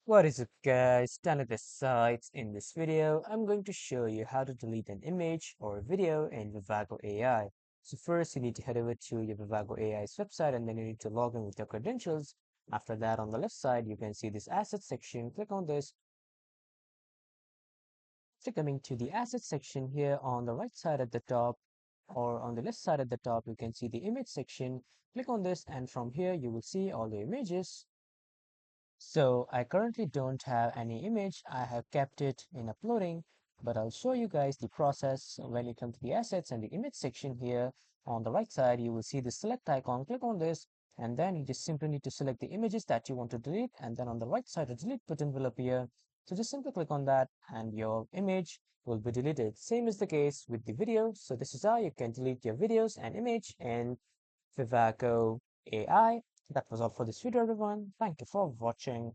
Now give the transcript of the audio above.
What is up guys, Tanner this side. In this video, I'm going to show you how to delete an image or video in Vivago AI. So first you need to head over to your Vivago AI's website and then you need to log in with your credentials. After that, on the left side, you can see this asset section. Click on this. So coming to the asset section here on the right side at the top or on the left side at the top, you can see the image section. Click on this and from here you will see all the images. So I currently don't have any image. I have kept it in uploading, but I'll show you guys the process when you come to the assets and the image section here. On the right side, you will see the select icon. Click on this, and then you just simply need to select the images that you want to delete. And then on the right side, a delete button will appear. So just simply click on that and your image will be deleted. Same is the case with the video. So this is how you can delete your videos and image in Vivago AI. That was all for this video, everyone. Thank you for watching.